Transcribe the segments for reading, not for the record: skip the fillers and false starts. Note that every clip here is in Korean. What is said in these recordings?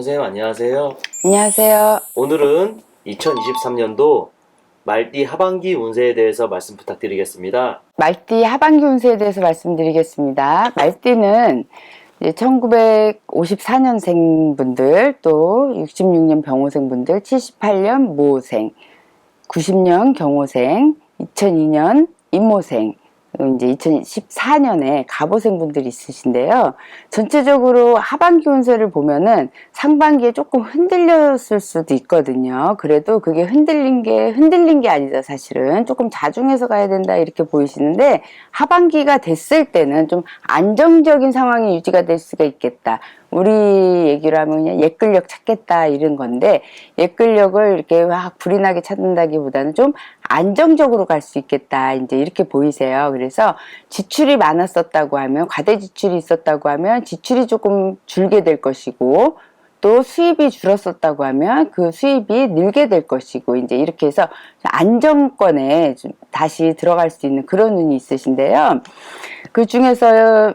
선생님 안녕하세요. 안녕하세요. 오늘은 2023년도 말띠 하반기 운세에 대해서 말씀 부탁드리겠습니다. 말띠 하반기 운세에 대해서 말씀드리겠습니다. 말띠는 이제 1954년생 분들, 또 66년 병호생 분들, 78년 모생, 90년 경호생, 2002년 임모생, 이제 2014년에 갑오생 분들이 있으신데요. 전체적으로 하반기 운세를 보면은 상반기에 조금 흔들렸을 수도 있거든요. 그래도 그게 흔들린 게 아니다. 사실은 조금 자중해서 가야 된다 이렇게 보이시는데, 하반기가 됐을 때는 좀 안정적인 상황이 유지가 될 수가 있겠다. 우리 얘기로 하면 그냥 옛 근력 찾겠다 이런 건데, 옛 근력을 이렇게 막 불이 나게 찾는다기보다는 좀 안정적으로 갈 수 있겠다 이제 이렇게 보이세요. 그래서 지출이 많았었다고 하면, 과대 지출이 있었다고 하면 지출이 조금 줄게 될 것이고, 또 수입이 줄었었다고 하면 그 수입이 늘게 될 것이고, 이제 이렇게 해서 안정권에 좀 다시 들어갈 수 있는 그런 운이 있으신데요. 그 중에서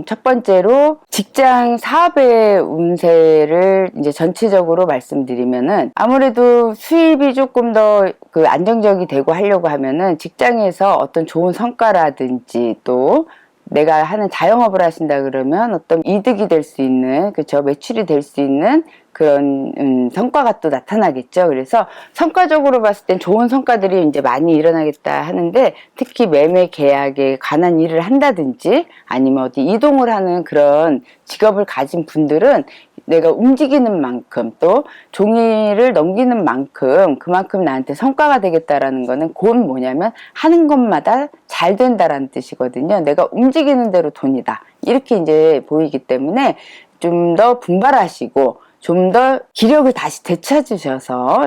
첫 번째로 직장 사업의 운세를 이제 전체적으로 말씀드리면은, 아무래도 수입이 조금 더 그 안정적이 되고 하려고 하면은 직장에서 어떤 좋은 성과라든지, 또 내가 하는 자영업을 하신다 그러면 어떤 이득이 될 수 있는, 그쵸, 매출이 될 수 있는 그런 성과가 또 나타나겠죠. 그래서 성과적으로 봤을 땐 좋은 성과들이 이제 많이 일어나겠다 하는데, 특히 매매 계약에 관한 일을 한다든지 아니면 어디 이동을 하는 그런 직업을 가진 분들은 내가 움직이는 만큼, 또 종이를 넘기는 만큼 그만큼 나한테 성과가 되겠다라는 거는, 곧 뭐냐면 하는 것마다 잘 된다라는 뜻이거든요. 내가 움직이는 대로 돈이다 이렇게 이제 보이기 때문에 좀 더 분발하시고 좀 더 기력을 다시 되찾으셔서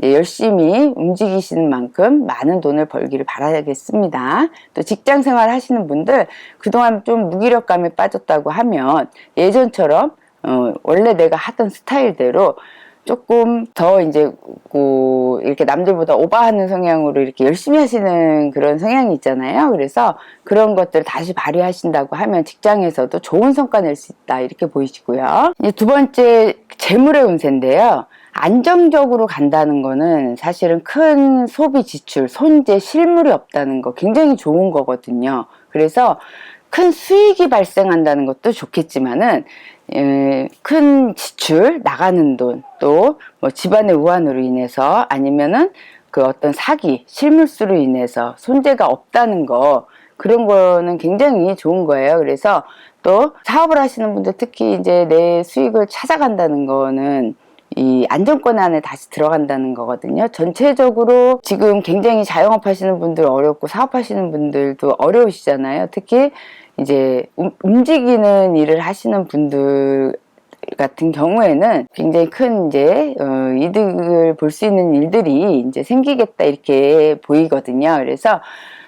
열심히 움직이시는 만큼 많은 돈을 벌기를 바라겠습니다. 또 직장 생활 하시는 분들, 그동안 좀 무기력감에 빠졌다고 하면 예전처럼 원래 내가 하던 스타일대로 조금 더 이제 이렇게 남들보다 오버하는 성향으로 이렇게 열심히 하시는 그런 성향이 있잖아요. 그래서 그런 것들을 다시 발휘하신다고 하면 직장에서도 좋은 성과 낼 수 있다 이렇게 보이시고요. 이제 두 번째, 재물의 운세인데요. 안정적으로 간다는 거는 사실은 큰 소비 지출, 손재, 실물이 없다는 거 굉장히 좋은 거거든요. 그래서 큰 수익이 발생한다는 것도 좋겠지만은, 큰 지출, 나가는 돈, 또 뭐 집안의 우환으로 인해서, 아니면은 그 어떤 사기, 실물수로 인해서 손재가 없다는 거, 그런 거는 굉장히 좋은 거예요. 그래서 또 사업을 하시는 분들, 특히 이제 내 수익을 찾아간다는 거는 이 안정권 안에 다시 들어간다는 거거든요. 전체적으로 지금 굉장히 자영업 하시는 분들 어렵고 사업하시는 분들도 어려우시잖아요. 특히 이제 움직이는 일을 하시는 분들 같은 경우에는 굉장히 큰 이제 이득을 볼 수 있는 일들이 이제 생기겠다 이렇게 보이거든요. 그래서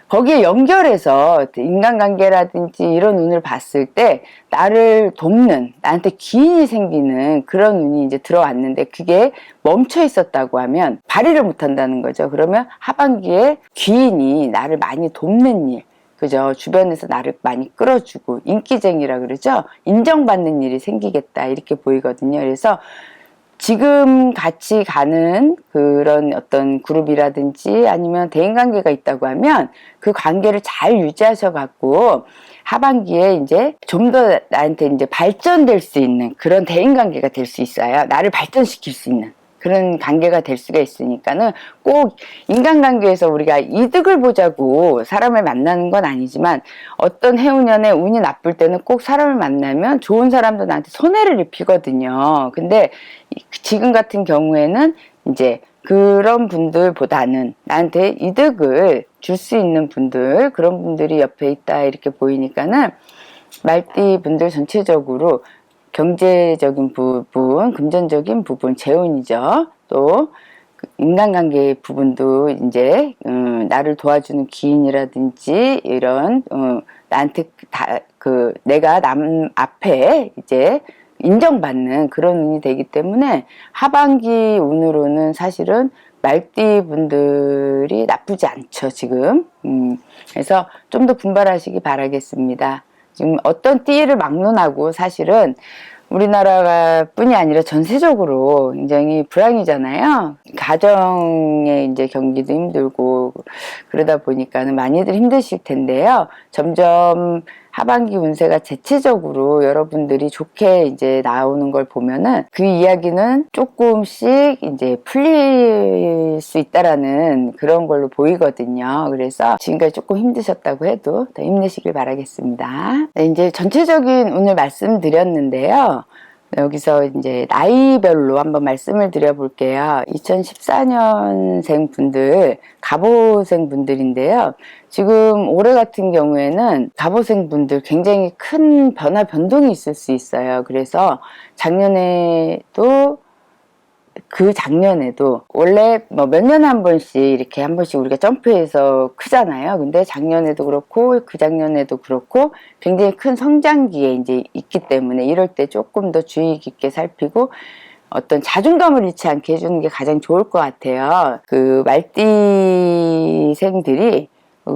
거기에 연결해서 인간관계라든지 이런 운을 봤을 때 나를 돕는, 나한테 기인이 생기는 그런 운이 이제 들어왔는데, 그게 멈춰 있었다고 하면 발휘를 못 한다는 거죠. 그러면 하반기에 기인이 나를 많이 돕는 일, 그죠? 주변에서 나를 많이 끌어주고, 인기쟁이라 그러죠? 인정받는 일이 생기겠다 이렇게 보이거든요. 그래서 지금 같이 가는 그런 어떤 그룹이라든지 아니면 대인관계가 있다고 하면 그 관계를 잘 유지하셔 갖고 하반기에 이제 좀 더 나한테 이제 발전될 수 있는 그런 대인관계가 될 수 있어요. 나를 발전시킬 수 있는 그런 관계가 될 수가 있으니까는, 꼭 인간관계에서 우리가 이득을 보자고 사람을 만나는 건 아니지만, 어떤 해운년에 운이 나쁠 때는 꼭 사람을 만나면 좋은 사람도 나한테 손해를 입히거든요. 근데 지금 같은 경우에는 이제 그런 분들보다는 나한테 이득을 줄 수 있는 분들, 그런 분들이 옆에 있다 이렇게 보이니까는, 말띠 분들 전체적으로 경제적인 부분, 금전적인 부분, 재운이죠. 또 인간관계 부분도 이제 나를 도와주는 기인이라든지 이런 나한테 내가 남 앞에 이제 인정받는 그런 운이 되기 때문에, 하반기 운으로는 사실은 말띠 분들이 나쁘지 않죠, 지금. 그래서 좀 더 분발하시기 바라겠습니다. 지금 어떤 띠를 막론하고 사실은 우리나라가 뿐이 아니라 전세적으로 굉장히 불황이잖아요. 가정의 이제 경기도 힘들고 그러다 보니까는 많이들 힘드실 텐데요. 점점 하반기 운세가 대체적으로 여러분들이 좋게 이제 나오는 걸 보면은 그 이야기는 조금씩 이제 풀릴 수 있다라는 그런 걸로 보이거든요. 그래서 지금까지 조금 힘드셨다고 해도 더 힘내시길 바라겠습니다. 네, 이제 전체적인 운을 말씀드렸는데요. 여기서 이제 나이별로 한번 말씀을 드려볼게요. 2014년생 분들, 갑오생 분들인데요. 지금 올해 같은 경우에는 갑오생 분들 굉장히 큰 변화, 변동이 있을 수 있어요. 그래서 작년에도 그 작년에도 원래 뭐 몇 년에 한 번씩 이렇게 한 번씩 우리가 점프해서 크잖아요. 근데 작년에도 그렇고 그 작년에도 그렇고 굉장히 큰 성장기에 이제 있기 때문에 이럴 때 조금 더 주의 깊게 살피고 어떤 자존감을 잃지 않게 해주는 게 가장 좋을 것 같아요. 그 말띠생들이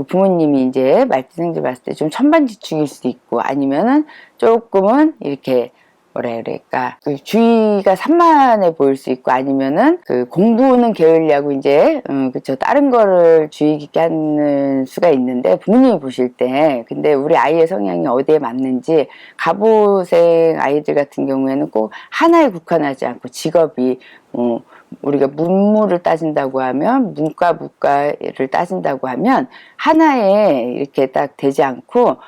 부모님이 이제 말띠생들 봤을 때 좀 천반지축일 수도 있고 아니면은 조금은 이렇게 뭐라 그럴까 그 주의가 산만해 보일 수 있고 아니면은 그 공부는 게을리하고 이제 그쵸 다른 거를 주의 깊게 하는 수가 있는데 부모님이 보실 때 근데 우리 아이의 성향이 어디에 맞는지 갑오생 아이들 같은 경우에는 꼭 하나에 국한하지 않고 직업이 우리가 문무를 따진다고 하면 문과 무과를 따진다고 하면 하나에 이렇게 딱 되지 않고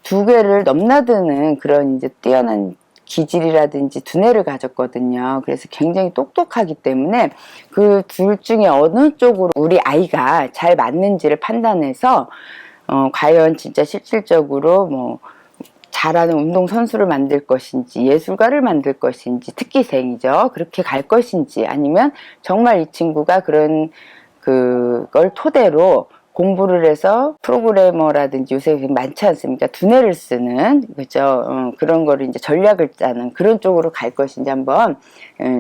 두 개를 넘나드는 그런 이제 뛰어난 기질이라든지 두뇌를 가졌거든요. 그래서 굉장히 똑똑하기 때문에 그 둘 중에 어느 쪽으로 우리 아이가 잘 맞는지를 판단해서 과연 진짜 실질적으로 뭐 잘하는 운동선수를 만들 것인지 예술가를 만들 것인지 특기생이죠. 그렇게 갈 것인지 아니면 정말 이 친구가 그런 그걸 토대로 공부를 해서 프로그래머라든지 요새 많지 않습니까? 두뇌를 쓰는 그죠? 그런 거를 이제 전략을 짜는 그런 쪽으로 갈 것인지 한번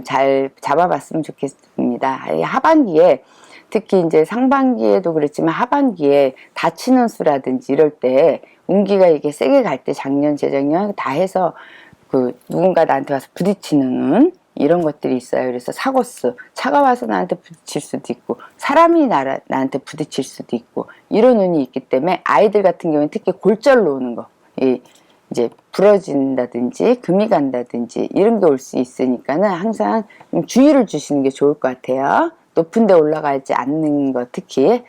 잘 잡아봤으면 좋겠습니다. 하반기에 특히 이제 상반기에도 그랬지만 하반기에 다치는 수라든지 이럴 때 운기가 이게 세게 갈 때 작년 재작년 다 해서 그 누군가 나한테 와서 부딪히는 이런 것들이 있어요. 그래서 사고수, 차가 와서 나한테 부딪힐 수도 있고 사람이 나한테 부딪힐 수도 있고 이런 운이 있기 때문에 아이들 같은 경우는 특히 골절로 오는 거 이제 부러진다든지 금이 간다든지 이런 게 올 수 있으니까는 항상 좀 주의를 주시는 게 좋을 것 같아요. 높은 데 올라가지 않는 거 특히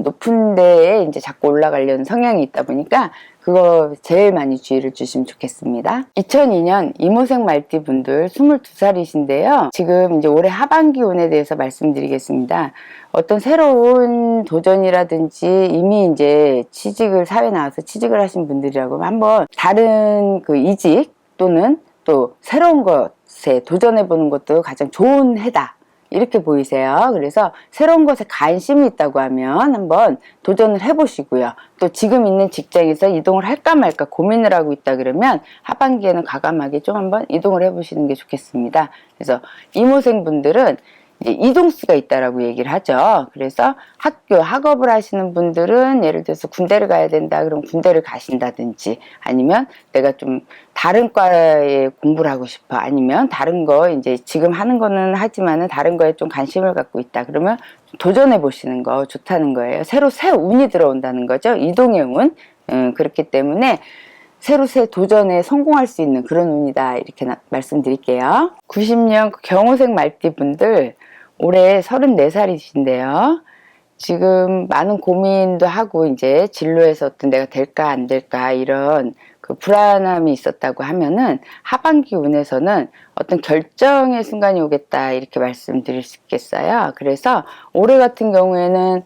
높은 데에 이제 자꾸 올라가려는 성향이 있다 보니까 그거 제일 많이 주의를 주시면 좋겠습니다. 2002년 이모생 말띠 분들 22살이신데요. 지금 이제 올해 하반기 운에 대해서 말씀드리겠습니다. 어떤 새로운 도전이라든지 이미 이제 취직을 사회 나와서 취직을 하신 분들이라고 하면 한번 다른 그 이직 또는 또 새로운 것에 도전해 보는 것도 가장 좋은 해다. 이렇게 보이세요. 그래서 새로운 것에 관심이 있다고 하면 한번 도전을 해보시고요. 또 지금 있는 직장에서 이동을 할까 말까 고민을 하고 있다 그러면 하반기에는 과감하게 좀 한번 이동을 해보시는 게 좋겠습니다. 그래서 이모생 분들은 이제 이동수가 있다라고 얘기를 하죠. 그래서 학업을 하시는 분들은 예를 들어서 군대를 가야 된다 그럼 군대를 가신다든지 아니면 내가 좀 다른 과에 공부를 하고 싶어 아니면 다른 거 이제 지금 하는 거는 하지만은 다른 거에 좀 관심을 갖고 있다 그러면 도전해 보시는 거 좋다는 거예요. 새로 새 운이 들어온다는 거죠. 이동의 운. 그렇기 때문에 새로 새 도전에 성공할 수 있는 그런 운이다 이렇게 말씀드릴게요. 90년 경호생 말띠 분들 올해 34살이신데요. 지금 많은 고민도 하고 이제 진로에서 어떤 내가 될까 안 될까 이런 그 불안함이 있었다고 하면은 하반기 운에서는 어떤 결정의 순간이 오겠다 이렇게 말씀드릴 수 있겠어요. 그래서 올해 같은 경우에는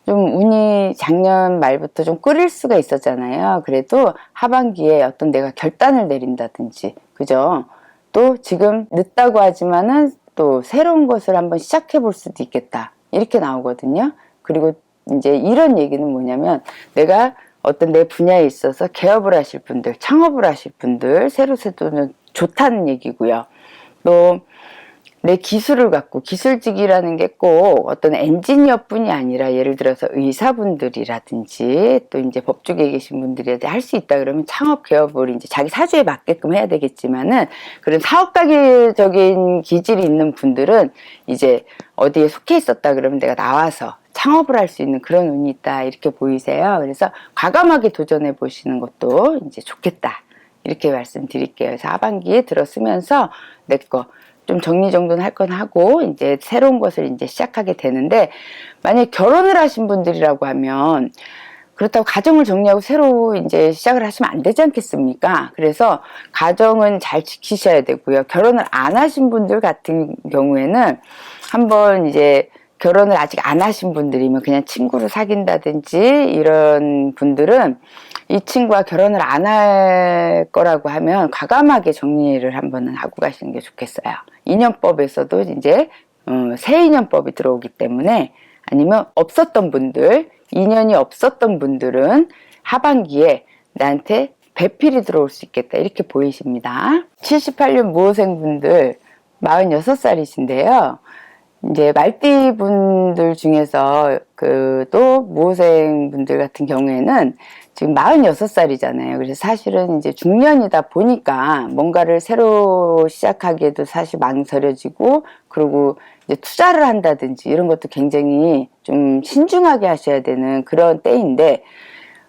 좀 운이 작년 말부터 좀 끓일 수가 있었잖아요. 그래도 하반기에 어떤 내가 결단을 내린다든지 그죠? 또 지금 늦다고 하지만은 또 새로운 것을 한번 시작해 볼 수도 있겠다 이렇게 나오거든요. 그리고 이제 이런 얘기는 뭐냐면 내가 어떤 내 분야에 있어서 개업을 하실 분들 창업을 하실 분들 새로 새도는 좋다는 얘기고요. 또 내 기술을 갖고, 기술직이라는 게 꼭 어떤 엔지니어뿐이 아니라 예를 들어서 의사분들이라든지 또 이제 법조계에 계신 분들이 할 수 있다 그러면 창업 개업을 이제 자기 사주에 맞게끔 해야 되겠지만은, 그런 사업가적인 기질이 있는 분들은 이제 어디에 속해 있었다 그러면 내가 나와서 창업을 할 수 있는 그런 운이 있다, 이렇게 보이세요. 그래서 과감하게 도전해 보시는 것도 이제 좋겠다, 이렇게 말씀드릴게요. 그래서 하반기에 들어서면서 내 거 좀 정리정돈 할 건 하고 이제 새로운 것을 이제 시작하게 되는데, 만약에 결혼을 하신 분들이라고 하면 그렇다고 가정을 정리하고 새로 이제 시작을 하시면 안 되지 않겠습니까? 그래서 가정은 잘 지키셔야 되고요. 결혼을 안 하신 분들 같은 경우에는 한번 이제, 결혼을 아직 안 하신 분들이면 그냥 친구를 사귄다든지 이런 분들은 이 친구와 결혼을 안 할 거라고 하면 과감하게 정리를 한번은 하고 가시는 게 좋겠어요. 인연법에서도 이제 새 인연법이 들어오기 때문에, 아니면 없었던 분들, 인연이 없었던 분들은 하반기에 나한테 배필이 들어올 수 있겠다, 이렇게 보이십니다. 78년 무호생분들 46살이신데요. 이제 말띠 분들 중에서 또 무호생 분들 같은 경우에는 지금 46살이잖아요. 그래서 사실은 이제 중년이다 보니까 뭔가를 새로 시작하기에도 사실 망설여지고, 그리고 이제 투자를 한다든지 이런 것도 굉장히 좀 신중하게 하셔야 되는 그런 때인데,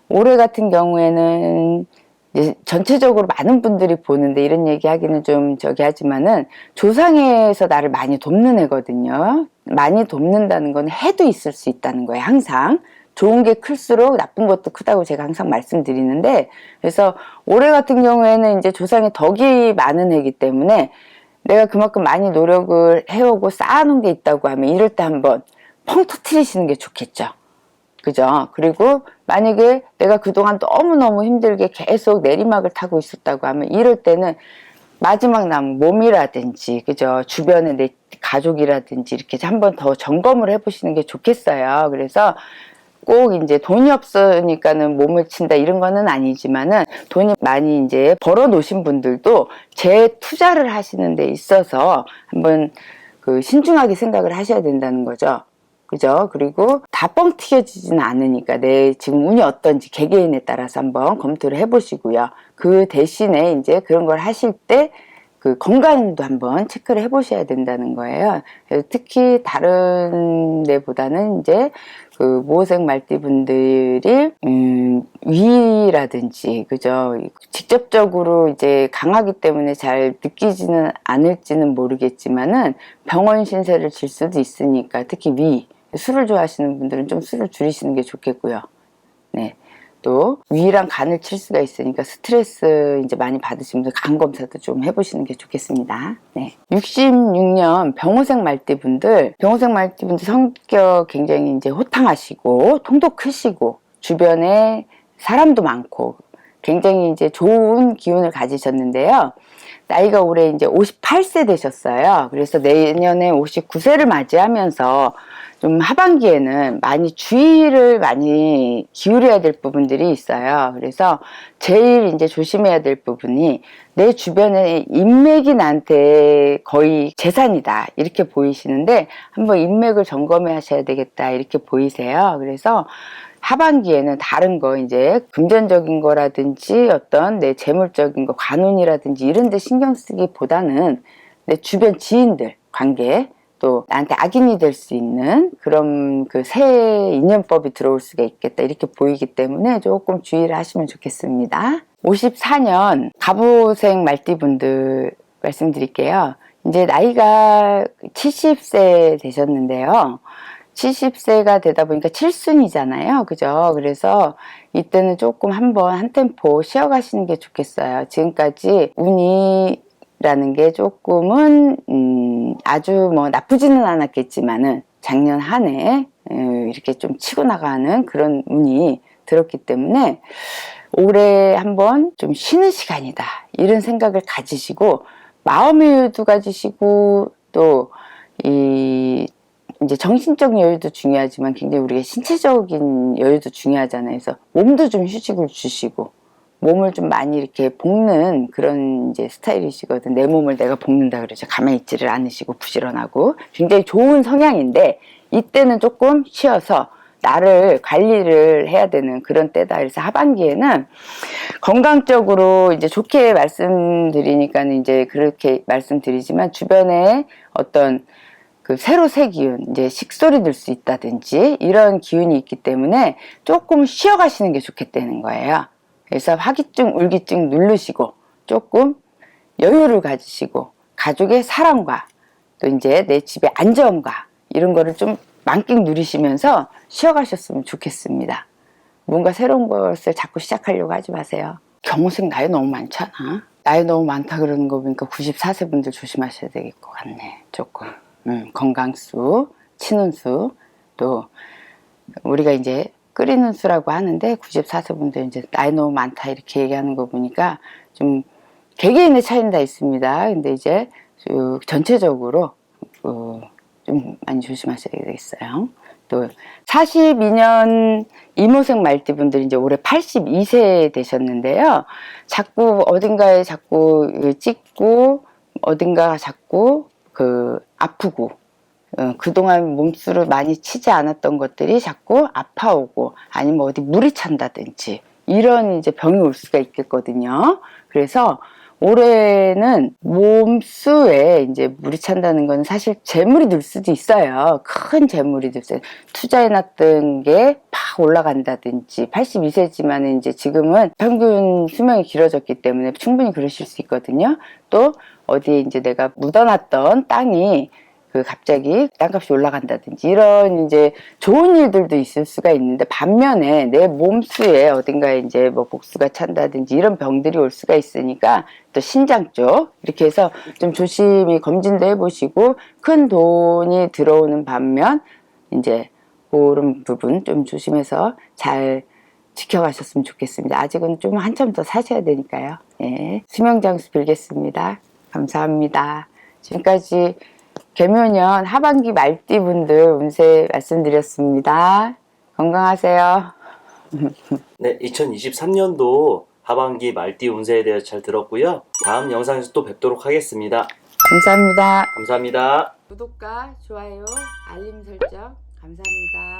올해 같은 경우에는 이제 전체적으로 많은 분들이 보는데 이런 얘기 하기는 좀 하지만은, 조상에서 나를 많이 돕는 애거든요. 많이 돕는다는 건 해도 있을 수 있다는 거예요. 항상 좋은 게 클수록 나쁜 것도 크다고 제가 항상 말씀드리는데, 그래서 올해 같은 경우에는 이제 조상의 덕이 많은 해이기 때문에 내가 그만큼 많이 노력을 해오고 쌓아놓은 게 있다고 하면 이럴 때 한번 펑 터트리시는 게 좋겠죠. 그죠? 그리고 만약에 내가 그동안 너무너무 힘들게 계속 내리막을 타고 있었다고 하면 이럴 때는 마지막 남은 몸이라든지, 그죠? 주변에 내 가족이라든지 이렇게 한번 더 점검을 해보시는 게 좋겠어요. 그래서 꼭 이제 돈이 없으니까는 몸을 친다 이런 거는 아니지만은, 돈이 많이 이제 벌어 놓으신 분들도 재투자를 하시는 데 있어서 한번 신중하게 생각을 하셔야 된다는 거죠. 그죠? 그리고 다 뻥 튀겨지지는 않으니까 내 지금 운이 어떤지 개개인에 따라서 한번 검토를 해보시고요. 그 대신에 이제 그런 걸 하실 때 그 건강도 한번 체크를 해보셔야 된다는 거예요. 특히 다른 데보다는 이제 그 모호생 말띠 분들이 위라든지, 그죠? 직접적으로 이제 강하기 때문에 잘 느끼지는 않을지는 모르겠지만은 병원 신세를 질 수도 있으니까, 특히 위, 술을 좋아하시는 분들은 좀 술을 줄이시는 게 좋겠고요. 네. 또 위랑 간을 칠 수가 있으니까 스트레스 이제 많이 받으신 분들 간 검사도 좀 해보시는 게 좋겠습니다. 네. 66년 병호생 말띠 분들, 성격 굉장히 이제 호탕하시고 통도 크시고 주변에 사람도 많고 굉장히 이제 좋은 기운을 가지셨는데요. 나이가 올해 이제 58세 되셨어요. 그래서 내년에 59세를 맞이하면서 좀 하반기에는 많이 주의를 많이 기울여야 될 부분들이 있어요. 그래서 제일 이제 조심해야 될 부분이, 내 주변에 인맥이 나한테 거의 재산이다, 이렇게 보이시는데 한번 인맥을 점검해 하셔야 되겠다, 이렇게 보이세요. 그래서 하반기에는 다른 거, 이제 금전적인 거라든지 어떤 내 재물적인 거, 관운이라든지 이런 데 신경 쓰기보다는 내 주변 지인들 관계, 또 나한테 악인이 될 수 있는 그런 그 새 인연법이 들어올 수가 있겠다, 이렇게 보이기 때문에 조금 주의를 하시면 좋겠습니다. 54년 갑오생 말띠분들 말씀드릴게요. 이제 나이가 70세 되셨는데요. 70세가 되다 보니까 7순이잖아요. 그죠? 그래서 이때는 조금 한번 한 템포 쉬어가시는 게 좋겠어요. 지금까지 운이라는 게 조금은 아주 뭐 나쁘지는 않았겠지만은 작년 한 해 이렇게 좀 치고 나가는 그런 운이 들었기 때문에 올해 한번 좀 쉬는 시간이다, 이런 생각을 가지시고 마음의 여유도 가지시고, 또 이제 정신적 여유도 중요하지만 굉장히 우리가 신체적인 여유도 중요하잖아요. 그래서 몸도 좀 휴식을 주시고, 몸을 좀 많이 이렇게 볶는 그런 이제 스타일이시거든. 내 몸을 내가 볶는다 그러죠. 가만히 있지를 않으시고 부지런하고 굉장히 좋은 성향인데 이때는 조금 쉬어서 나를 관리를 해야 되는 그런 때다. 그래서 하반기에는 건강적으로 이제 좋게 말씀드리니까는 이제 그렇게 말씀드리지만 주변에 어떤 그 새로 새 기운, 이제 식솔이 들 수 있다든지 이런 기운이 있기 때문에 조금 쉬어가시는 게 좋겠다는 거예요. 그래서 화기증, 울기증 누르시고 조금 여유를 가지시고 가족의 사랑과 또 이제 내 집의 안정과 이런 거를 좀 만끽 누리시면서 쉬어가셨으면 좋겠습니다. 뭔가 새로운 것을 자꾸 시작하려고 하지 마세요. 경호생 나이 너무 많잖아. 나이 너무 많다 그러는 거 보니까 94세 분들 조심하셔야 될 것 같네. 조금. 건강수, 치는수, 또 우리가 이제 끓이는 수라고 하는데 94세 분들 이제 나이 너무 많다 이렇게 얘기하는 거 보니까 좀 개개인의 차이는 다 있습니다. 근데 이제 전체적으로 좀 많이 조심하셔야 되겠어요. 또 42년 이모생 말띠 분들이 이제 올해 82세 되셨는데요. 자꾸 어딘가에 자꾸 찍고 어딘가 자꾸 아프고 그동안 몸수를 많이 치지 않았던 것들이 자꾸 아파오고 아니면 어디 물이 찬다든지 이런 이제 병이 올 수가 있겠거든요. 그래서 올해는 몸수에 이제 물이 찬다는 건 사실 재물이 들 수도 있어요. 큰 재물이 들 수도 있어요. 투자해놨던 게 팍 올라간다든지 82세지만 이제 지금은 평균 수명이 길어졌기 때문에 충분히 그러실 수 있거든요. 또 어디에 이제 내가 묻어놨던 땅이 갑자기 땅값이 올라간다든지 이런 이제 좋은 일들도 있을 수가 있는데 반면에 내 몸수에 어딘가에 이제 뭐 복수가 찬다든지 이런 병들이 올 수가 있으니까 또 신장 쪽 이렇게 해서 좀 조심히 검진도 해보시고 큰 돈이 들어오는 반면 이제 그런 부분 좀 조심해서 잘 지켜가셨으면 좋겠습니다. 아직은 좀 한참 더 사셔야 되니까요. 예. 수명장수 빌겠습니다. 감사합니다. 지금까지 개묘년 하반기 말띠분들 운세 말씀드렸습니다. 건강하세요. 네, 2023년도 하반기 말띠 운세에 대해서 잘 들었고요. 다음 영상에서 또 뵙도록 하겠습니다. 감사합니다. 감사합니다. 구독과 좋아요, 알림 설정 감사합니다.